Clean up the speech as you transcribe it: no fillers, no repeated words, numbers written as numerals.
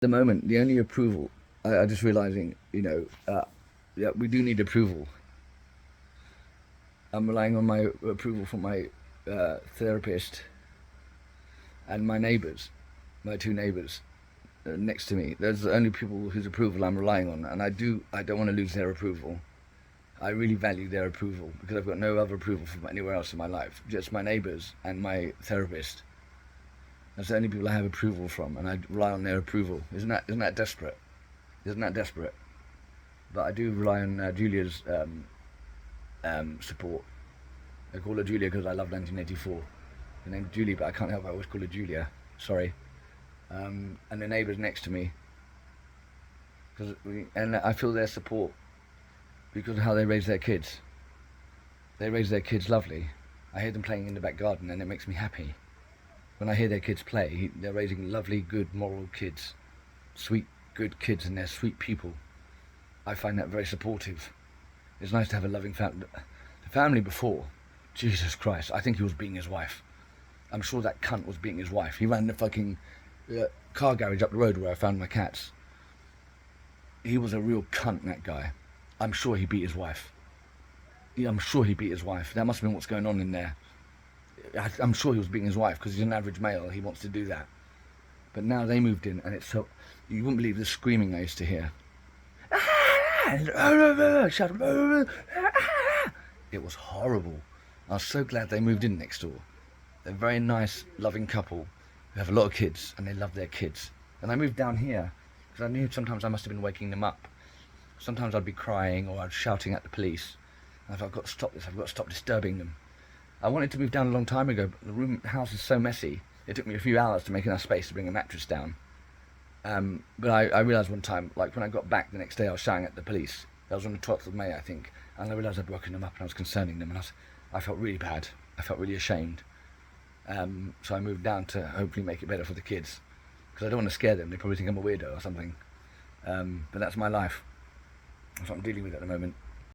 The moment, the only approval, I just realizing, yeah, we do need approval. I'm relying on my approval from my therapist and my neighbours, my two neighbours next to me. Those are the only people whose approval I'm relying on, and I don't want to lose their approval. I really value their approval because I've got no other approval from anywhere else in my life. Just my neighbours and my therapist. That's the only people I have approval from, and I rely on their approval. Isn't that desperate? Isn't that desperate? But I do rely on Julia's support. I call her Julia because I love 1984. Her name's Julie, but I can't help it. I always call her Julia. Sorry. And the neighbours next to me, and I feel their support because of how they raise their kids. They raise their kids lovely. I hear them playing in the back garden, and it makes me happy. When I hear their kids play, they're raising lovely, good, moral kids, sweet, good kids, and they're sweet people. I find that very supportive. It's nice to have a loving family. The family before, Jesus Christ, I think he was beating his wife. I'm sure that cunt was beating his wife. He ran the fucking car garage up the road where I found my cats. He was a real cunt, that guy. I'm sure he beat his wife. Yeah, I'm sure he beat his wife. That must have been what's going on in there. I'm sure he was beating his wife because he's an average male. He wants to do that. But now they moved in, and it's so... You wouldn't believe the screaming I used to hear. It was horrible. I was so glad they moved in next door. They're a very nice, loving couple who have a lot of kids, and they love their kids. And I moved down here because I knew sometimes I must have been waking them up. Sometimes I'd be crying or I'd be shouting at the police. And I thought, I've got to stop this. I've got to stop disturbing them. I wanted to move down a long time ago, but the house is so messy. It took me a few hours to make enough space to bring a mattress down. But I realised one time, like when I got back the next day, I was shouting at the police. That was on the 12th of May, I think. And I realised I'd woken them up and I was concerning them. And I felt really bad. I felt really ashamed. So I moved down to hopefully make it better for the kids. Because I don't want to scare them. They probably think I'm a weirdo or something. But that's my life. That's what I'm dealing with at the moment.